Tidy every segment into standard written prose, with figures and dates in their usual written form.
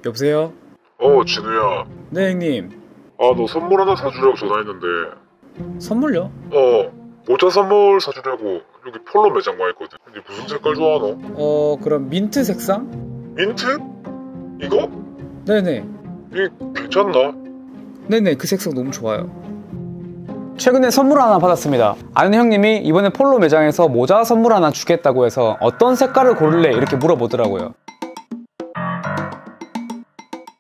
여보세요? 진우야. 네, 형님. 너 선물 하나 사주려고 전화했는데. 선물요? 모자 선물 사주려고 여기 폴로 매장 와 있거든. 근데 무슨 색깔 좋아하노? 그럼 민트 색상? 민트? 이거? 네네. 이게 괜찮나? 네네, 그 색상 너무 좋아요. 최근에 선물 하나 받았습니다. 아는 형님이 이번에 폴로 매장에서 모자 선물 하나 주겠다고 해서 어떤 색깔을 고를래? 이렇게 물어보더라고요.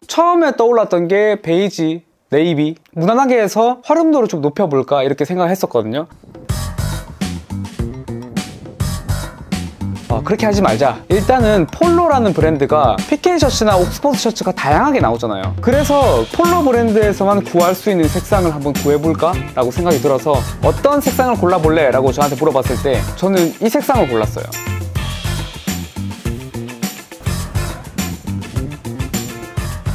처음에 떠올랐던 게 베이지, 네이비, 무난하게 해서 활용도를 좀 높여볼까 이렇게 생각했었거든요. 그렇게 하지 말자. 일단은 폴로라는 브랜드가 PK 셔츠나 옥스퍼드 셔츠가 다양하게 나오잖아요. 그래서 폴로 브랜드에서만 구할 수 있는 색상을 한번 구해볼까? 라고 생각이 들어서 어떤 색상을 골라볼래? 라고 저한테 물어봤을 때 저는 이 색상을 골랐어요.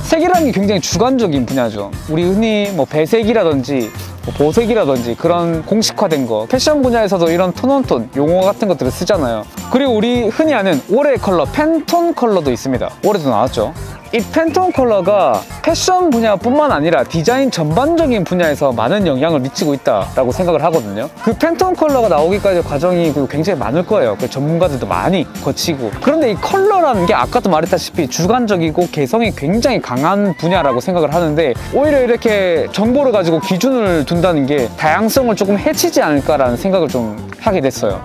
색이라는 게 굉장히 주관적인 분야죠. 우리 흔히 배색이라든지 보색이라든지 그런 공식화된 거, 패션 분야에서도 이런 톤온톤 용어 같은 것들을 쓰잖아요. 그리고 우리 흔히 아는 올해의 컬러 팬톤 컬러도 있습니다. 올해도 나왔죠. 이 팬톤 컬러가 패션 분야뿐만 아니라 디자인 전반적인 분야에서 많은 영향을 미치고 있다라고 생각을 하거든요. 그 팬톤 컬러가 나오기까지 과정이 굉장히 많을 거예요. 그 전문가들도 많이 거치고. 그런데 이 컬러라는 게 아까도 말했다시피 주관적이고 개성이 굉장히 강한 분야라고 생각을 하는데 오히려 이렇게 정보를 가지고 기준을 둔다는 게 다양성을 조금 해치지 않을까라는 생각을 좀 하게 됐어요.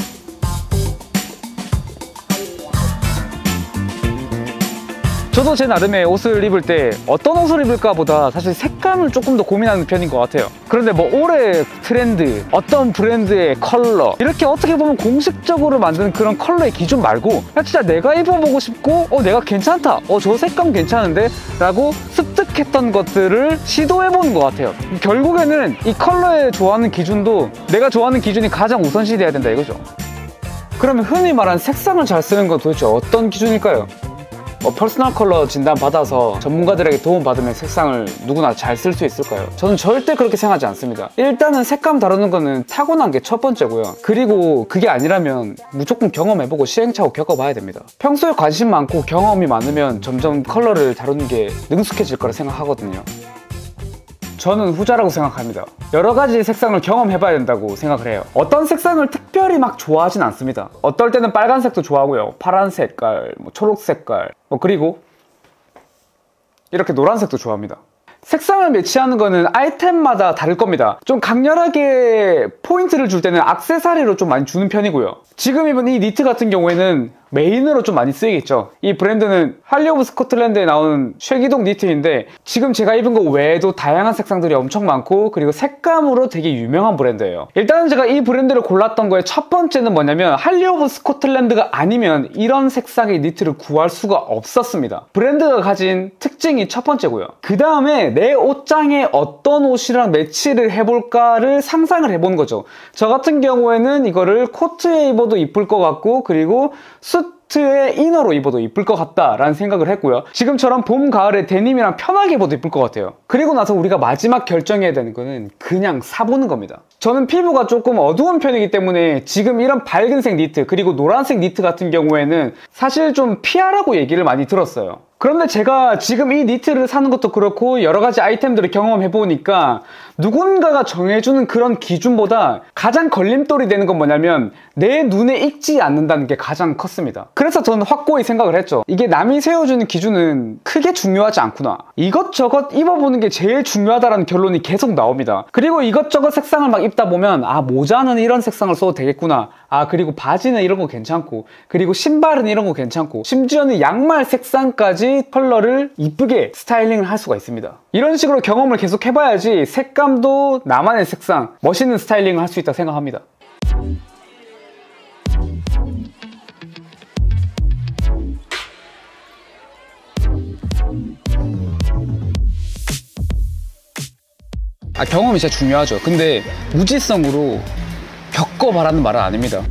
저도 제 나름의 옷을 입을 때 어떤 옷을 입을까 보다 사실 색감을 조금 더 고민하는 편인 것 같아요. 그런데 올해 트렌드, 어떤 브랜드의 컬러 이렇게 어떻게 보면 공식적으로 만든 그런 컬러의 기준 말고 그냥 진짜 내가 입어보고 싶고 내가 괜찮다, 저 색감 괜찮은데? 라고 습득했던 것들을 시도해보는 것 같아요. 결국에는 이 컬러에 좋아하는 기준도 내가 좋아하는 기준이 가장 우선시 돼야 된다 이거죠. 그러면 흔히 말하는 색상을 잘 쓰는 건 도대체 어떤 기준일까요? 퍼스널 컬러 진단 받아서 전문가들에게 도움 받으면 색상을 누구나 잘 쓸 수 있을까요? 저는 절대 그렇게 생각하지 않습니다. 일단은 색감 다루는 거는 타고난 게 첫 번째고요. 그리고 그게 아니라면 무조건 경험해보고 시행착오 겪어봐야 됩니다. 평소에 관심 많고 경험이 많으면 점점 컬러를 다루는 게 능숙해질 거라 생각하거든요. 저는 후자라고 생각합니다. 여러 가지 색상을 경험해봐야 된다고 생각을 해요. 어떤 색상을 특별히 막 좋아하진 않습니다. 어떨 때는 빨간색도 좋아하고요. 파란 색깔, 초록 색깔, 그리고 이렇게 노란색도 좋아합니다. 색상을 매치하는 거는 아이템마다 다를 겁니다. 좀 강렬하게 포인트를 줄 때는 액세서리로 좀 많이 주는 편이고요. 지금 입은 이 니트 같은 경우에는 메인으로 좀 많이 쓰이겠죠. 이 브랜드는 할리 오브 스코틀랜드에 나오는 쉐기동 니트인데 지금 제가 입은 거 외에도 다양한 색상들이 엄청 많고 그리고 색감으로 되게 유명한 브랜드예요. 일단은 제가 이 브랜드를 골랐던 거의 첫 번째는 뭐냐면 할리 오브 스코틀랜드가 아니면 이런 색상의 니트를 구할 수가 없었습니다. 브랜드가 가진 특징이 첫 번째고요. 그 다음에 내 옷장에 어떤 옷이랑 매치를 해볼까를 상상을 해보는 거죠. 저 같은 경우에는 이거를 코트에 입어도 이쁠 것 같고 그리고 수트에 이너로 입어도 이쁠 것 같다라는 생각을 했고요. 지금처럼 봄, 가을에 데님이랑 편하게 입어도 이쁠 것 같아요. 그리고 나서 우리가 마지막 결정해야 되는 거는 그냥 사보는 겁니다. 저는 피부가 조금 어두운 편이기 때문에 지금 이런 밝은색 니트 그리고 노란색 니트 같은 경우에는 사실 좀 피하라고 얘기를 많이 들었어요. 그런데 제가 지금 이 니트를 사는 것도 그렇고 여러 가지 아이템들을 경험해보니까 누군가가 정해주는 그런 기준보다 가장 걸림돌이 되는 건 뭐냐면 내 눈에 익지 않는다는 게 가장 컸습니다. 그래서 저는 확고히 생각을 했죠. 이게 남이 세워주는 기준은 크게 중요하지 않구나. 이것저것 입어보는 게 제일 중요하다는 결론이 계속 나옵니다. 그리고 이것저것 색상을 막 입다 보면 모자는 이런 색상을 써도 되겠구나. 그리고 바지는 이런 거 괜찮고 그리고 신발은 이런 거 괜찮고 심지어는 양말 색상까지 컬러를 이쁘게 스타일링을 할 수가 있습니다. 이런 식으로 경험을 계속 해봐야지 색감도 나만의 색상, 멋있는 스타일링을 할 수 있다고 생각합니다. 경험이 진짜 중요하죠. 근데 무지성으로 겪어봐라는 말은 아닙니다.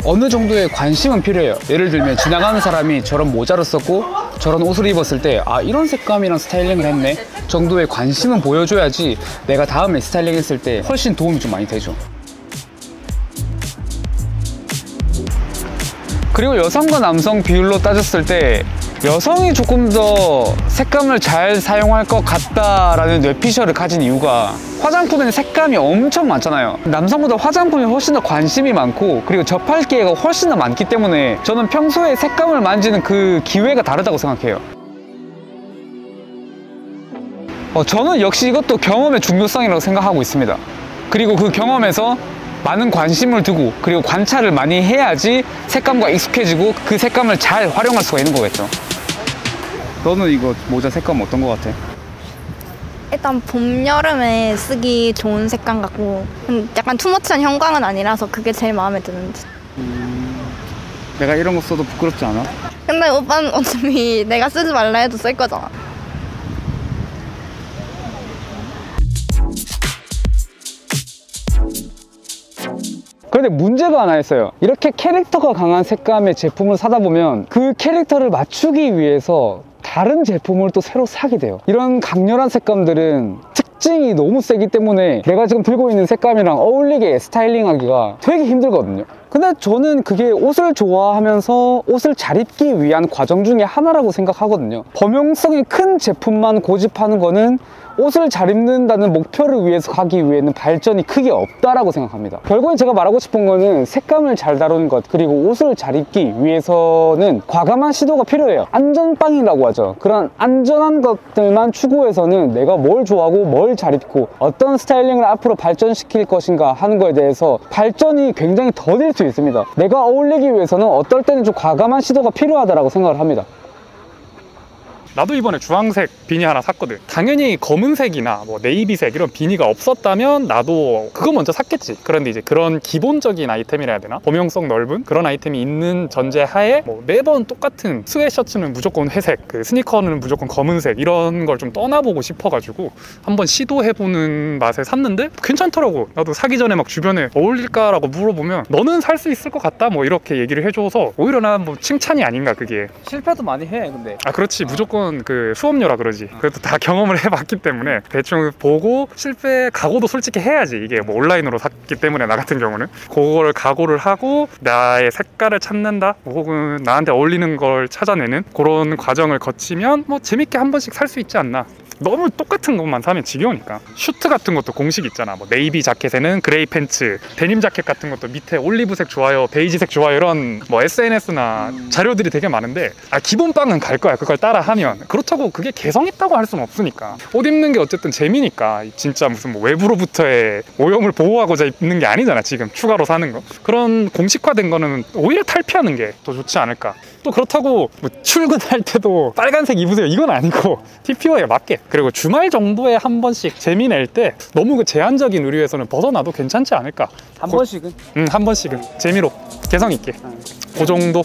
어느 정도의 관심은 필요해요. 예를 들면 지나가는 사람이 저런 모자를 썼고 저런 옷을 입었을 때 이런 색감이랑 스타일링을 했네 정도의 관심은 보여줘야지 내가 다음에 스타일링 했을 때 훨씬 도움이 좀 많이 되죠. 그리고 여성과 남성 비율로 따졌을 때 여성이 조금 더 색감을 잘 사용할 것 같다라는 뇌피셜을 가진 이유가 화장품에는 색감이 엄청 많잖아요. 남성보다 화장품에 훨씬 더 관심이 많고 그리고 접할 기회가 훨씬 더 많기 때문에 저는 평소에 색감을 만지는 그 기회가 다르다고 생각해요. 저는 역시 이것도 경험의 중요성이라고 생각하고 있습니다. 그리고 그 경험에서 많은 관심을 두고 그리고 관찰을 많이 해야지 색감과 익숙해지고 그 색감을 잘 활용할 수가 있는 거겠죠. 너는 이거 모자 색감 어떤 거 같아? 일단 봄, 여름에 쓰기 좋은 색감 같고 약간 투머치한 형광은 아니라서 그게 제일 마음에 드는데. 내가 이런 거 써도 부끄럽지 않아? 근데 오빠는 어차피 내가 쓰지 말라 해도 쓸 거잖아. 그런데 문제가 하나 있어요. 이렇게 캐릭터가 강한 색감의 제품을 사다 보면 그 캐릭터를 맞추기 위해서 다른 제품을 또 새로 사게 돼요. 이런 강렬한 색감들은 특징이 너무 세기 때문에 내가 지금 들고 있는 색감이랑 어울리게 스타일링하기가 되게 힘들거든요. 근데 저는 그게 옷을 좋아하면서 옷을 잘 입기 위한 과정 중에 하나라고 생각하거든요. 범용성이 큰 제품만 고집하는 거는 옷을 잘 입는다는 목표를 위해서 가기 위해는 발전이 크게 없다라고 생각합니다. 결국엔 제가 말하고 싶은 거는 색감을 잘 다루는 것 그리고 옷을 잘 입기 위해서는 과감한 시도가 필요해요. 안전빵이라고 하죠. 그런 안전한 것들만 추구해서는 내가 뭘 좋아하고 뭘 잘 입고 어떤 스타일링을 앞으로 발전시킬 것인가 하는 거에 대해서 발전이 굉장히 더딜 수 있습니다. 내가 어울리기 위해서는 어떨 때는 좀 과감한 시도가 필요하다고 생각을 합니다. 나도 이번에 주황색 비니 하나 샀거든. 당연히 검은색이나 뭐 네이비색 이런 비니가 없었다면 나도 그거 먼저 샀겠지. 그런데 이제 그런 기본적인 아이템이라 해야 되나? 범용성 넓은 그런 아이템이 있는 전제하에 뭐 매번 똑같은 스웨셔츠는 무조건 회색, 그 스니커는 무조건 검은색 이런 걸 좀 떠나보고 싶어가지고 한번 시도해보는 맛에 샀는데 괜찮더라고. 나도 사기 전에 막 주변에 어울릴까라고 물어보면 너는 살 수 있을 것 같다 뭐 이렇게 얘기를 해줘서 오히려 난 뭐 칭찬이 아닌가 그게. 실패도 많이 해 근데. 아 그렇지 무조건 그 수업료라 그러지. 그래도 다 경험을 해봤기 때문에 대충 보고 실패 각오도 솔직히 해야지. 이게 뭐 온라인으로 샀기 때문에 나 같은 경우는 그걸 각오를 하고 나의 색깔을 찾는다 혹은 나한테 어울리는 걸 찾아내는 그런 과정을 거치면 뭐 재밌게 한 번씩 살 수 있지 않나. 너무 똑같은 것만 사면 지겨우니까. 슈트 같은 것도 공식 있잖아. 뭐 네이비 자켓에는 그레이 팬츠, 데님 자켓 같은 것도 밑에 올리브색 좋아요, 베이지색 좋아요 이런 뭐 SNS나 자료들이 되게 많은데 기본빵은 갈 거야. 그걸 따라 하면. 그렇다고 그게 개성 있다고 할 수는 없으니까. 옷 입는 게 어쨌든 재미니까. 진짜 무슨 뭐 외부로부터의 오염을 보호하고자 입는 게 아니잖아. 지금 추가로 사는 거. 그런 공식화된 거는 오히려 탈피하는 게 더 좋지 않을까. 또 그렇다고 뭐 출근할 때도 빨간색 입으세요 이건 아니고 TPO에 맞게. 그리고 주말 정도에 한 번씩 재미 낼 때 너무 그 제한적인 의류에서는 벗어나도 괜찮지 않을까. 한 번씩은? 한 번씩은 재미로 개성 있게. 그 정도.